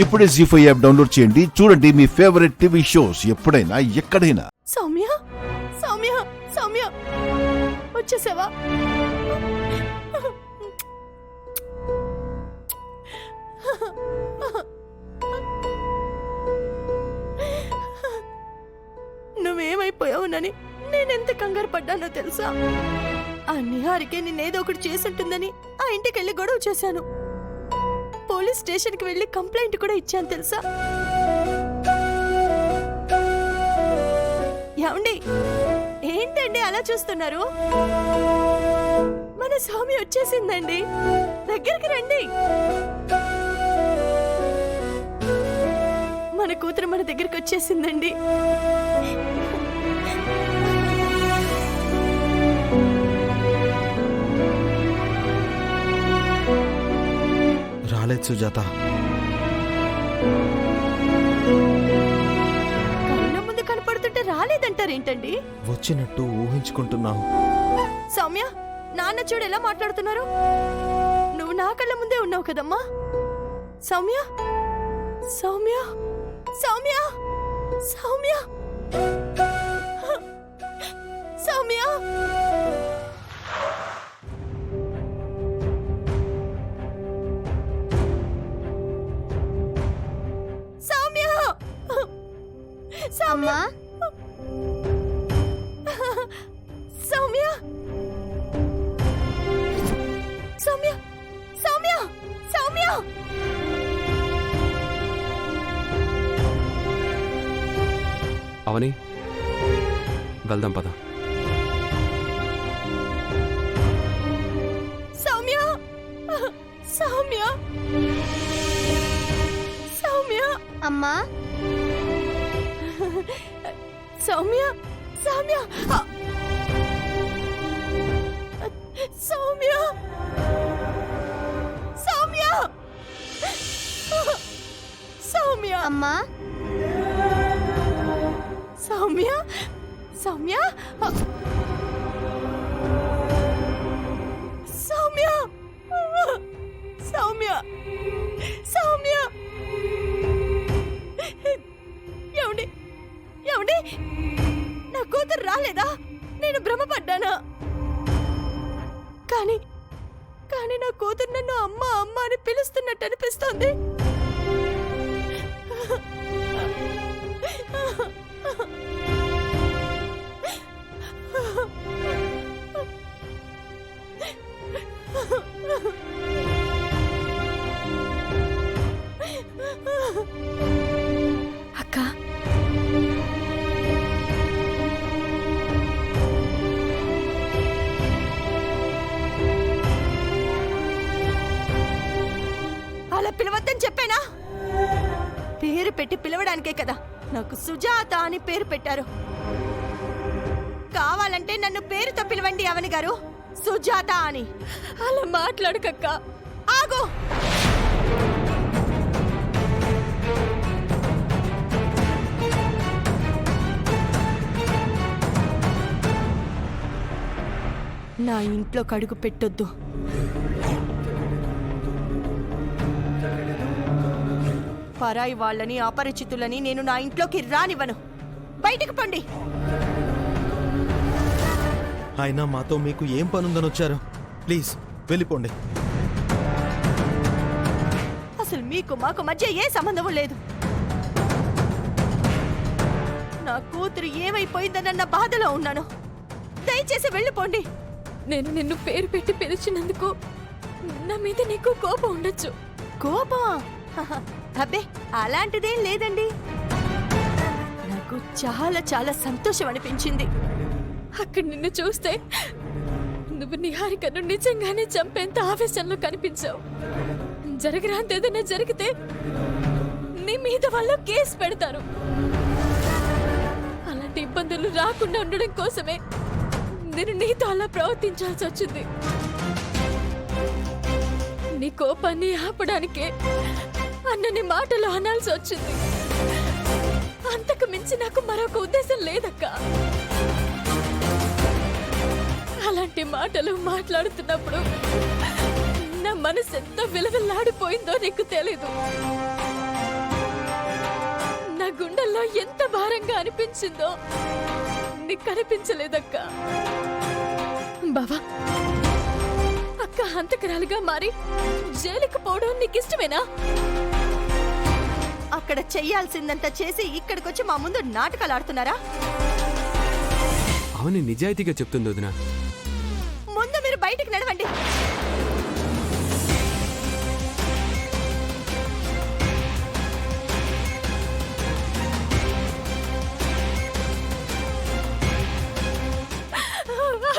ఇప్పుడే జీ5 app download చేయండి. చూడండి మీ ఫేవరెట్ టీవీ షోస్ ఎప్పుడైనా ఎక్కడైనా. సౌమ్య సౌమ్య సౌమ్య వచ్చేసావా? నువ్వేమైపోయావునని నేనెంత కంగారు పడ్డానో తెలుసా? ఆ నిహారికే నిన్నేదో ఒకటి చేసుంటుందని ఆ ఇంటికెళ్ళి గొడవ చేశాను. పోలీస్ స్టేషన్కి వెళ్ళి కంప్లైంట్ కూడా ఇచ్చాను తెలుసా? ఏమండి, ఏంటండి అలా చూస్తున్నారు? మన స్వామి వచ్చేసిందండి, దగ్గరికి రండి. మన కూతురు మన దగ్గరికి వచ్చేసిందండి. రాలేదు సుజాత. కళ్ళ ముందు కనపడుతుంటే రాలేదంటారేంటండి? వచ్చినట్టు ఊహించుకుంటున్నావు. సౌమ్య, నాన్న చూడు ఎలా మాట్లాడుతున్నారు. నువ్వు నా కళ్ళ ముందే ఉన్నావు కదమ్మా. సౌమ్య సౌమ్య సౌమ్య సౌమ్య సౌమ్య సౌమ్య సౌమ్య సౌమ్య సౌమ్య సౌమ్య సౌమ్య అవని, వెళ్దాం పద. సౌమ్య సౌమ్య సౌమ్య అమ్మా, సౌమ్య సౌమ్య సౌమ్య సౌమ్య సౌమ్య అమ్మా, సౌమ్య సౌమ్య సౌమ్య సౌమ్య సౌమ్య ఏమండి ఏమండి, నా కూతురు రాలేదా? నేను భ్రమపడ్డానా? కానీ కానీ నా కూతురు నన్ను అమ్మ అమ్మ అని పిలుస్తున్నట్టు అనిపిస్తోంది. అక్క, అలా పిలవద్దని చెప్పానా? పేరు పెట్టి పిలవడానికే కదా నాకు సుజాత అని పేరు పెట్టారు. కావాలంటే నన్ను పేరుతో పిలవండి అవని గారు, సుజాత అని. అలా మాట్లాడకక్క, ఆగు. నా ఇంట్లో కడుగు పెట్టొద్దు. పరాయి వాళ్ళని అపరిచితులని నేను నా ఇంట్లోకి రానివ్వను. బయటకు పండి. అయినా మాతో మీకు ఏం పనుందని వచ్చారు? ప్లీజ్ వెళ్ళిపోండి. అసలు మీకు మాకు మధ్య ఏ సంబంధం లేదు. నా కూతురు ఏమైపోయిందన్న బాధలో ఉన్నాను. దయచేసి వెళ్ళిపోండి. నేను నిన్ను పేరు పెట్టి పిలిచినందుకు నా మీద నీకు కోపం ఉండొచ్చు. కోపమా? అబ్బే, అలాంటిదేం లేదండి. నాకు చాలా చాలా సంతోషం అనిపించింది. అక్కడ నిన్ను చూస్తే నువ్వు నిహారికను నిజంగానే చంపేంత ఆవేశంలో కనిపించావు. జరగరాంతేదైనా జరిగితే నీ మీద వాళ్ళు కేసు పెడతారు. అలాంటి ఇబ్బందులు రాకుండా ఉండడం కోసమే నేను నీతో అలా ప్రవర్తించాల్సి వచ్చింది. నీ కోపాన్ని ఆపడానికే అన్నని మాటలు అనాల్సి వచ్చింది. అంతకు మించి నాకు మరొక ఉద్దేశం లేదక్క. అలాంటి మాటలు మాట్లాడుతున్నప్పుడు నా మనసు ఎంత విలవిల్లాడిపోయిందో నీకు తెలీదు. గుండెల్లో ఎంత భారంగా అనిపించిందో నీకు కనిపించలేదక్క. బావా, అక్క హంతకరాలుగా మారి జైలుకి పోవడం నీకిష్టమేనా? అక్కడ చెయ్యాల్సిందంతా చేసి ఇక్కడికొచ్చి మా ముందు నాటకాలు ఆడుతున్నారా? అవని నిజాయితీగా చెప్తుంది వదిన. ముందు మీరు బయటికి నడవండి.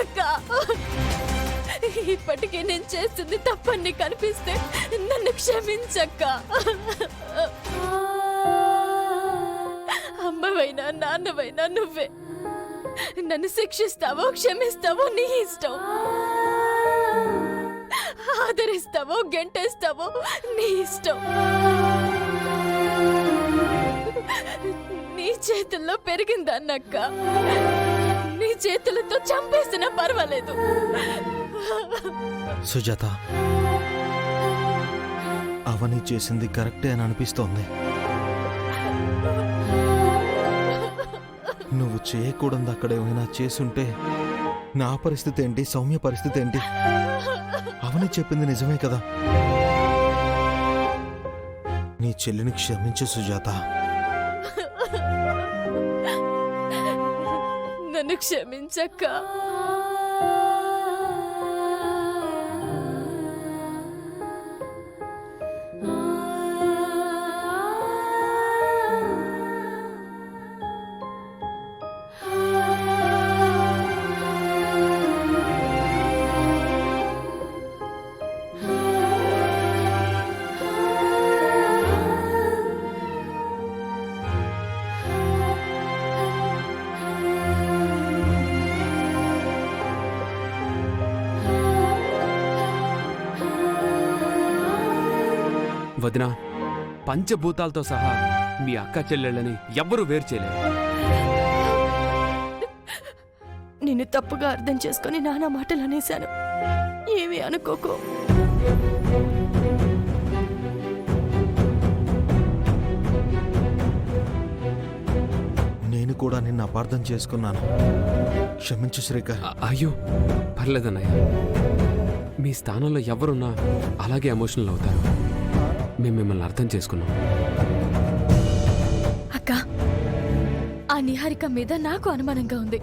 అక్క, ఇప్పటికే నేను చేస్తుంది తప్పని కనిపిస్తే నన్ను క్షమించక్క. అమ్మవైనా నాన్నవైనా నువ్వే. నన్ను శిక్షిస్తావో క్షమిస్తావో నీ ఇష్టం. ఆదరిస్తావో గెంటేస్తావో నీ ఇష్టం. నీ చేతుల్లో పెరిగిందన్నక్క. నీ చేతులతో చంపేసినా పర్వాలేదు. సుజాత, అవని చేసింది కరెక్టే అని అనిపిస్తోంది. నువ్వు చేయకూడదు అక్కడ ఏమైనా చేసుంటే నా పరిస్థితి ఏంటి, సౌమ్య పరిస్థితి ఏంటి? అవని చెప్పింది నిజమే కదా. నీ చెల్లిని క్షమించు సుజాత. నన్ను క్షమించక్క. వదిన, పంచభూతాలతో సహా మీ అక్క చెల్లెళ్ళని ఎవ్వరూ వేరు చేయలేరు. నిన్ను తప్పుగా అర్థం చేసుకుని నానా మాటలు అనేశాను. ఏమీ అనుకోకు. నేను కూడా నిన్ను అపార్థం చేసుకున్నాను. క్షమించు శ్రీకర్. అయ్యో పర్లేదన్నయ్య. మీ స్థానంలో ఎవరున్నా అలాగే ఎమోషనల్ అవుతారు. మేము మిమ్మల్ని అర్థం చేసుకున్నాం. అక్క, ఆ నిహారిక మీద నాకు అనుమానంగా ఉంది.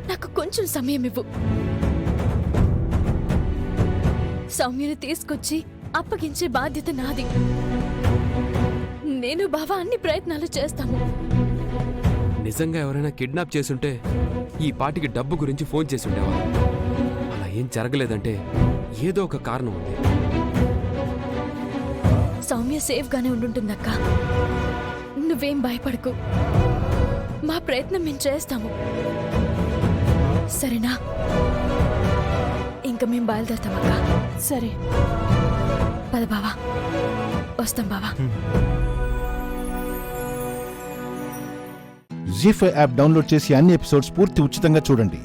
నాకు కొంచెం సమయం ఇవ్వు. సౌమ్యను తీసుకొచ్చి అప్పగించే బాధ్యత నాది. నేను బావా అన్ని ప్రయత్నాలు చేస్తాము. నిజంగా ఎవరైనా కిడ్నాప్ చేసుంటే ఈ పాటికి డబ్బు గురించి ఫోన్ చేసి ఉండేవారు. అలా ఏం జరగలేదంటే ఏదో ఒక కారణం ఉంది. సౌమ్య సేఫ్ గానే ఉండుంటుందక్క. నువ్వేం భయపడకు. మా ప్రయత్నం మేము చేస్తాము. సరేనా? ఇంకా మేము బయలుదేరుతామక్క. సరే పద బావా. వస్తాం బావా. జీ5 యాప్ డౌన్లోడ్ చేసి అన్ని ఎపిసోడ్స్ పూర్తి ఉచితంగా చూడండి.